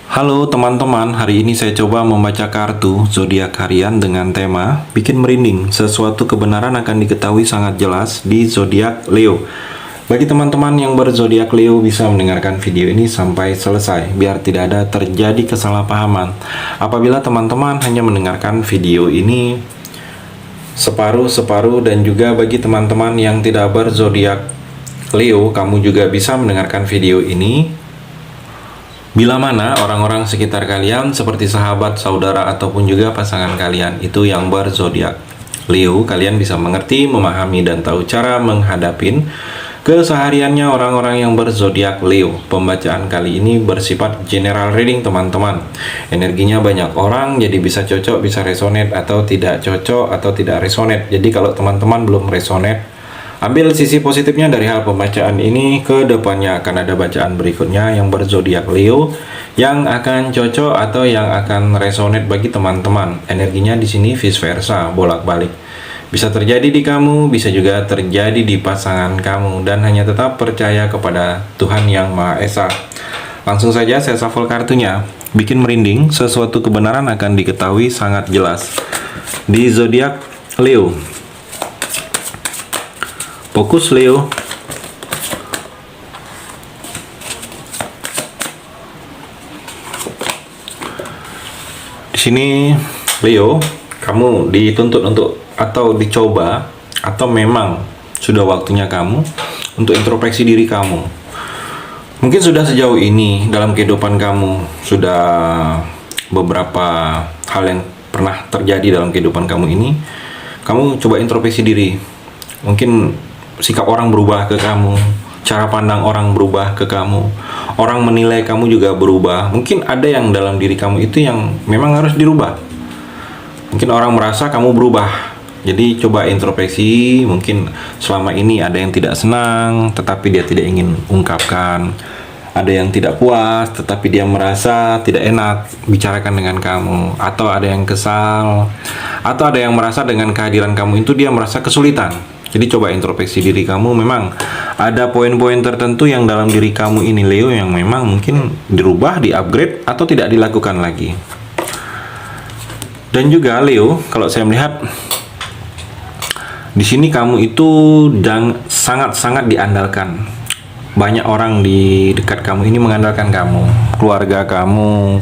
Halo teman-teman, hari ini saya coba membaca kartu zodiak harian dengan tema bikin merinding. Sesuatu kebenaran akan diketahui sangat jelas di zodiak Leo. Bagi teman-teman yang berzodiak Leo bisa mendengarkan video ini sampai selesai biar tidak ada terjadi kesalahpahaman. Apabila teman-teman hanya mendengarkan video ini separuh-separuh, dan juga bagi teman-teman yang tidak berzodiak Leo, kamu juga bisa mendengarkan video ini bila mana orang-orang sekitar kalian seperti sahabat, saudara, ataupun juga pasangan kalian itu yang berzodiak Leo, kalian bisa mengerti, memahami, dan tahu cara menghadapin kesehariannya orang-orang yang berzodiak Leo. Pembacaan kali ini bersifat general reading teman-teman. Energinya banyak orang, jadi bisa cocok, bisa resonate, atau tidak cocok, atau tidak resonate. Jadi kalau teman-teman belum resonate, ambil sisi positifnya dari hal pembacaan ini. Ke depannya akan ada bacaan berikutnya yang berzodiak Leo yang akan cocok atau yang akan resonate bagi teman-teman. Energinya di sini vice versa, bolak-balik. Bisa terjadi di kamu, bisa juga terjadi di pasangan kamu, dan hanya tetap percaya kepada Tuhan Yang Maha Esa. Langsung saja saya shuffle kartunya. Bikin merinding, sesuatu kebenaran akan diketahui sangat jelas di zodiak Leo. Fokus Leo. Di sini Leo, kamu dituntut untuk atau dicoba, atau memang sudah waktunya kamu untuk introspeksi diri kamu. Mungkin sudah sejauh ini dalam kehidupan kamu, sudah beberapa hal yang pernah terjadi dalam kehidupan kamu ini, kamu coba introspeksi diri. Mungkin sikap orang berubah ke kamu, cara pandang orang berubah ke kamu, orang menilai kamu juga berubah. Mungkin ada yang dalam diri kamu itu yang memang harus dirubah. Mungkin orang merasa kamu berubah, jadi coba introspeksi. Mungkin selama ini ada yang tidak senang tetapi dia tidak ingin ungkapkan, ada yang tidak puas tetapi dia merasa tidak enak bicarakan dengan kamu, atau ada yang kesal, atau ada yang merasa dengan kehadiran kamu itu dia merasa kesulitan. Jadi coba introspeksi diri kamu. Memang ada poin-poin tertentu yang dalam diri kamu ini Leo yang memang mungkin dirubah, di-upgrade, atau tidak dilakukan lagi. Dan juga Leo, kalau saya melihat di sini kamu itu sangat-sangat diandalkan. Banyak orang di dekat kamu ini mengandalkan kamu, keluarga kamu,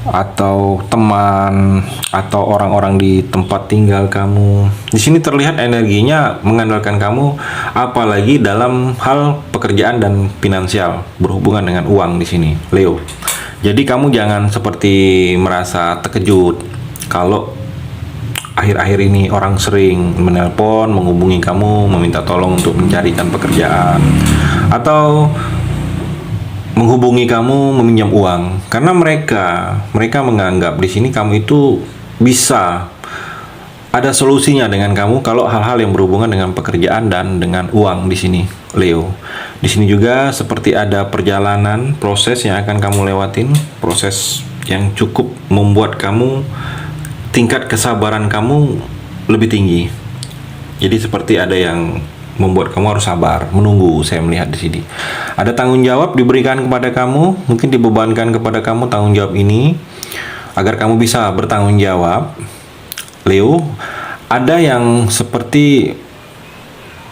atau teman, atau orang-orang di tempat tinggal kamu. Di sini terlihat energinya mengandalkan kamu, apalagi dalam hal pekerjaan dan finansial, berhubungan dengan uang di sini, Leo. Jadi kamu jangan seperti merasa terkejut kalau akhir-akhir ini orang sering menelpon, menghubungi kamu, meminta tolong untuk mencarikan pekerjaan, atau menghubungi kamu meminjam uang, karena mereka menganggap di sini kamu itu bisa ada solusinya dengan kamu kalau hal-hal yang berhubungan dengan pekerjaan dan dengan uang di sini, Leo. Di sini juga seperti ada perjalanan, proses yang akan kamu lewatin, proses yang cukup membuat kamu tingkat kesabaran kamu lebih tinggi. Jadi seperti ada yang membuat kamu harus sabar, menunggu. Saya melihat di sini ada tanggung jawab diberikan kepada kamu, mungkin dibebankan kepada kamu tanggung jawab ini agar kamu bisa bertanggung jawab, Leo. Ada yang seperti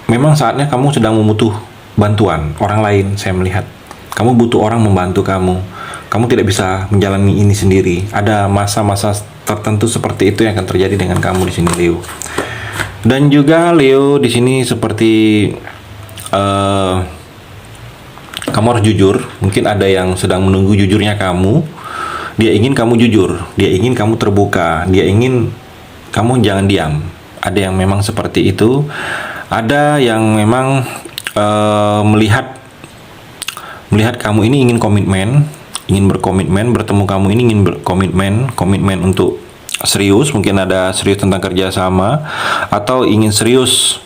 memang saatnya kamu sedang membutuh bantuan orang lain. Saya melihat kamu butuh orang membantu kamu. Kamu tidak bisa menjalani ini sendiri. Ada masa-masa tertentu seperti itu yang akan terjadi dengan kamu di sini, Leo. Dan juga Leo di sini seperti kamu harus jujur. Mungkin ada yang sedang menunggu jujurnya kamu. Dia ingin kamu jujur, dia ingin kamu terbuka, dia ingin kamu jangan diam. Ada yang memang seperti itu. Ada yang memang melihat kamu ini ingin komitmen, ingin berkomitmen, bertemu kamu ini ingin komitmen untuk serius. Mungkin ada serius tentang kerjasama, atau ingin serius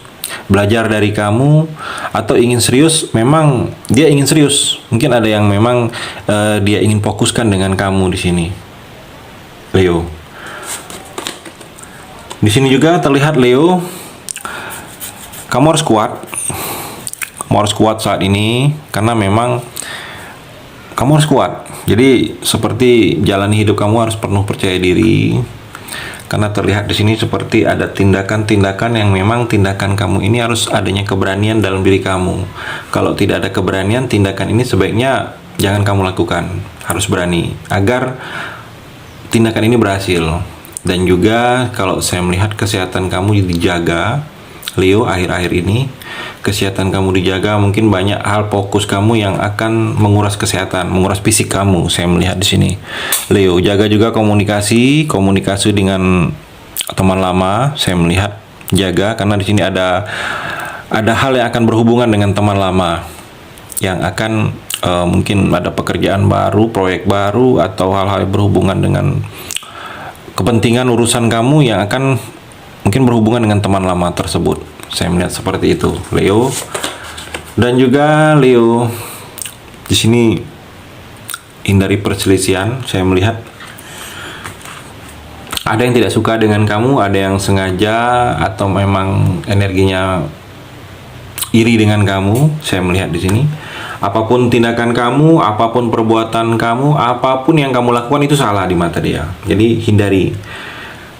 belajar dari kamu, atau ingin serius, memang dia ingin serius. Mungkin ada yang memang dia ingin fokuskan dengan kamu di sini, Leo. Di sini juga terlihat Leo, kamu harus kuat. Kamu harus kuat saat ini, karena memang kamu harus kuat. Jadi seperti jalani hidup kamu harus penuh percaya diri. Karena terlihat di sini seperti ada tindakan-tindakan yang memang tindakan kamu ini harus adanya keberanian dalam diri kamu. Kalau tidak ada keberanian, tindakan ini sebaiknya jangan kamu lakukan. Harus berani agar tindakan ini berhasil. Dan juga kalau saya melihat kesehatan kamu dijaga, Leo, akhir-akhir ini kesehatan kamu dijaga. Mungkin banyak hal fokus kamu yang akan menguras kesehatan, menguras fisik kamu. Saya melihat di sini, Leo, jaga juga komunikasi dengan teman lama. Saya melihat jaga, karena di sini ada hal yang akan berhubungan dengan teman lama yang akan mungkin ada pekerjaan baru, proyek baru, atau hal-hal yang berhubungan dengan kepentingan urusan kamu yang akan mungkin berhubungan dengan teman lama tersebut. Saya melihat seperti itu, Leo. Dan juga Leo, di sini hindari perselisihan. Saya melihat ada yang tidak suka dengan kamu, ada yang sengaja atau memang energinya iri dengan kamu. Saya melihat di sini, apapun tindakan kamu, apapun perbuatan kamu, apapun yang kamu lakukan itu salah di mata dia. Jadi hindari,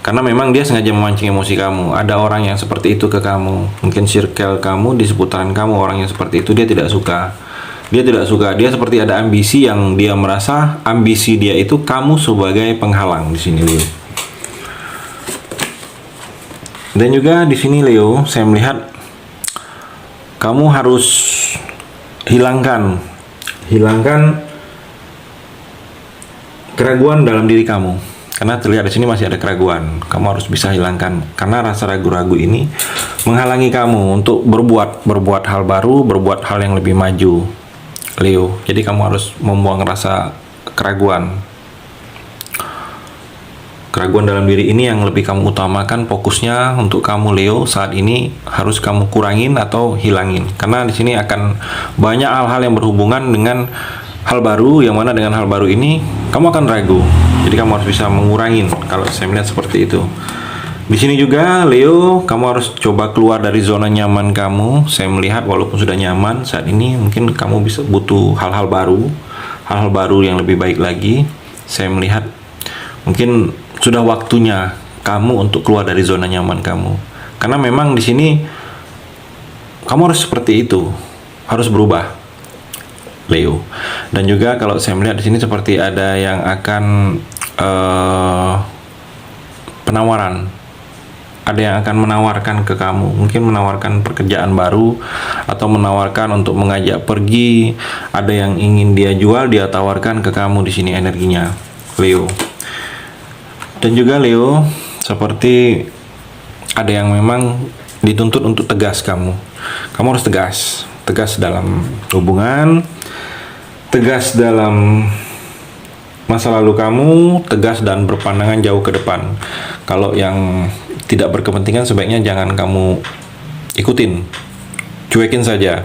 karena memang dia sengaja memancing emosi kamu. Ada orang yang seperti itu ke kamu, mungkin circle kamu, di seputaran kamu, orang yang seperti itu dia tidak suka. Dia tidak suka. Dia seperti ada ambisi yang dia merasa ambisi dia itu kamu sebagai penghalang di sini, Leo. Dan juga di sini, Leo, saya melihat kamu harus hilangkan keraguan dalam diri kamu. Karena terlihat di sini masih ada keraguan. Kamu harus bisa hilangkan, karena rasa ragu-ragu ini menghalangi kamu untuk berbuat hal baru, berbuat hal yang lebih maju, Leo. Jadi kamu harus membuang rasa keraguan dalam diri ini yang lebih kamu utamakan. Fokusnya untuk kamu, Leo, saat ini harus kamu kurangin atau hilangin. Karena di sini akan banyak hal-hal yang berhubungan dengan hal baru, yang mana dengan hal baru ini kamu akan ragu. Jadi kamu harus bisa mengurangin, kalau saya melihat seperti itu. Di sini juga, Leo, kamu harus coba keluar dari zona nyaman kamu. Saya melihat walaupun sudah nyaman saat ini, mungkin kamu bisa butuh hal-hal baru yang lebih baik lagi. Saya melihat mungkin sudah waktunya kamu untuk keluar dari zona nyaman kamu. Karena memang di sini kamu harus seperti itu, harus berubah, Leo. Dan juga kalau saya melihat di sini seperti ada yang akan penawaran. Ada yang akan menawarkan ke kamu, mungkin menawarkan pekerjaan baru atau menawarkan untuk mengajak pergi. Ada yang ingin dia jual, dia tawarkan ke kamu di sini energinya, Leo. Dan juga, Leo, seperti ada yang memang dituntut untuk tegas kamu. Kamu harus tegas dalam hubungan, tegas dalam masa lalu kamu, tegas dan berpandangan jauh ke depan. Kalau yang tidak berkepentingan sebaiknya jangan kamu ikutin, cuekin saja.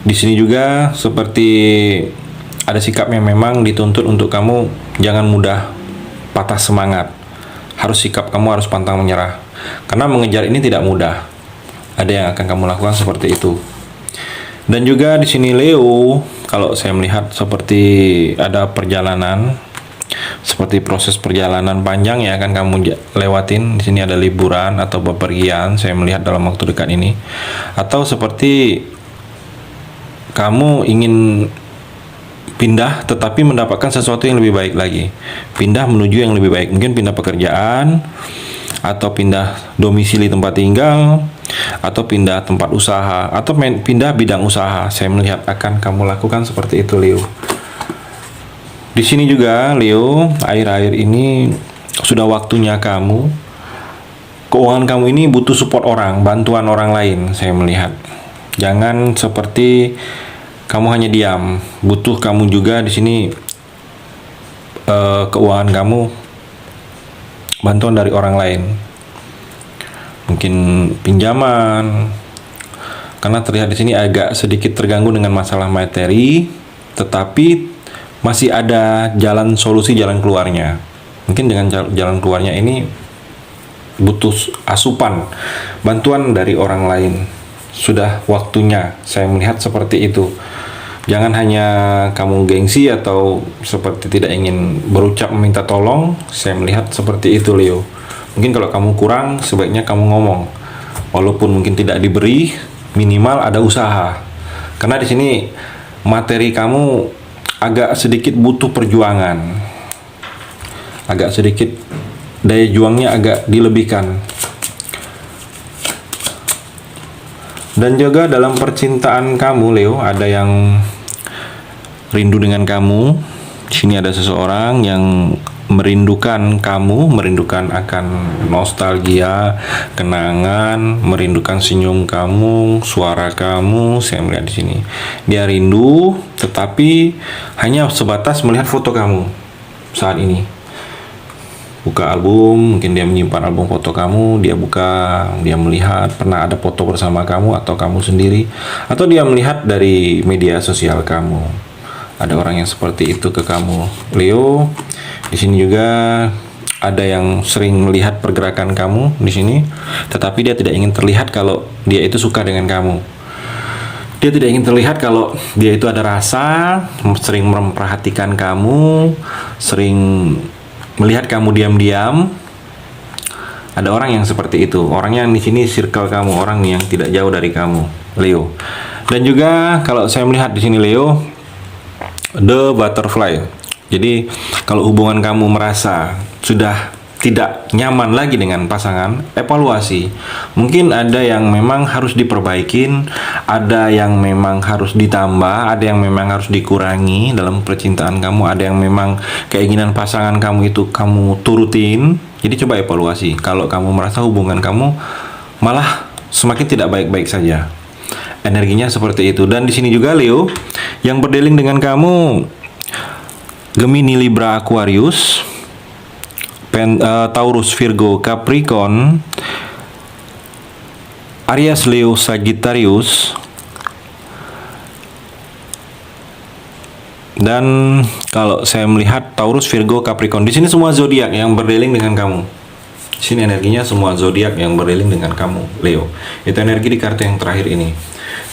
Di sini juga seperti ada sikap yang memang dituntut untuk kamu jangan mudah patah semangat. Sikap kamu harus pantang menyerah. Karena mengejar ini tidak mudah. Ada yang akan kamu lakukan seperti itu. Dan juga di sini, Leo, kalau saya melihat seperti ada perjalanan, seperti proses perjalanan panjang yang akan kamu lewatin. Di sini ada liburan atau bepergian, saya melihat dalam waktu dekat ini. Atau seperti kamu ingin pindah tetapi mendapatkan sesuatu yang lebih baik lagi. Pindah menuju yang lebih baik. Mungkin pindah pekerjaan, atau pindah domisili tempat tinggal, atau pindah tempat usaha, atau pindah bidang usaha. Saya melihat akan kamu lakukan seperti itu, Leo. Di sini juga, Leo, akhir-akhir ini sudah waktunya kamu. Keuangan kamu ini butuh support orang, bantuan orang lain. Saya melihat jangan seperti kamu hanya diam. Butuh kamu juga di sini keuangan kamu bantuan dari orang lain. Mungkin pinjaman. Karena terlihat di sini agak sedikit terganggu dengan masalah materi, tetapi masih ada jalan solusi, jalan keluarnya. Mungkin dengan jalan keluarnya ini butuh asupan, bantuan dari orang lain. Sudah waktunya, saya melihat seperti itu. Jangan hanya kamu gengsi atau seperti tidak ingin berucap meminta tolong. Saya melihat seperti itu, Leo. Mungkin kalau kamu kurang, sebaiknya kamu ngomong. Walaupun mungkin tidak diberi, minimal ada usaha. Karena di sini materi kamu agak sedikit butuh perjuangan. Agak sedikit daya juangnya agak dilebihkan. Dan juga dalam percintaan kamu, Leo, ada yang rindu dengan kamu. Di sini ada seseorang yang merindukan kamu, merindukan akan nostalgia, kenangan, merindukan senyum kamu, suara kamu. Saya melihat di sini. Dia rindu, tetapi hanya sebatas melihat foto kamu saat ini. Buka album, mungkin dia menyimpan album foto kamu, dia buka, dia melihat pernah ada foto bersama kamu atau kamu sendiri, atau dia melihat dari media sosial kamu. Ada orang yang seperti itu ke kamu, Leo. Di sini juga ada yang sering melihat pergerakan kamu di sini, tetapi dia tidak ingin terlihat kalau dia itu suka dengan kamu. Dia tidak ingin terlihat kalau dia itu ada rasa, sering memperhatikan kamu, sering melihat kamu diam-diam. Ada orang yang seperti itu. Orangnya di sini circle kamu, orang yang tidak jauh dari kamu, Leo. Dan juga kalau saya melihat di sini, Leo, the butterfly. Jadi kalau hubungan kamu merasa sudah tidak nyaman lagi dengan pasangan, evaluasi. Mungkin ada yang memang harus diperbaikin, ada yang memang harus ditambah, ada yang memang harus dikurangi dalam percintaan kamu, ada yang memang keinginan pasangan kamu itu kamu turutin. Jadi coba evaluasi. Kalau kamu merasa hubungan kamu malah semakin tidak baik-baik saja, energinya seperti itu. Dan di sini juga, Leo, yang berdealing dengan kamu Gemini, Libra, Aquarius, Taurus, Virgo, Capricorn, Aries, Leo, Sagittarius, dan kalau saya melihat Taurus, Virgo, Capricorn, di sini semua zodiak yang berdealing dengan kamu. Di sini energinya semua zodiak yang berdealing dengan kamu, Leo. Itu energi di kartu yang terakhir ini.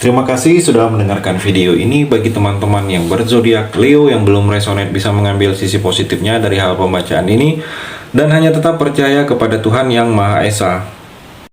Terima kasih sudah mendengarkan video ini. Bagi teman-teman yang berzodiak Leo yang belum resonate, bisa mengambil sisi positifnya dari hal pembacaan ini dan hanya tetap percaya kepada Tuhan Yang Maha Esa.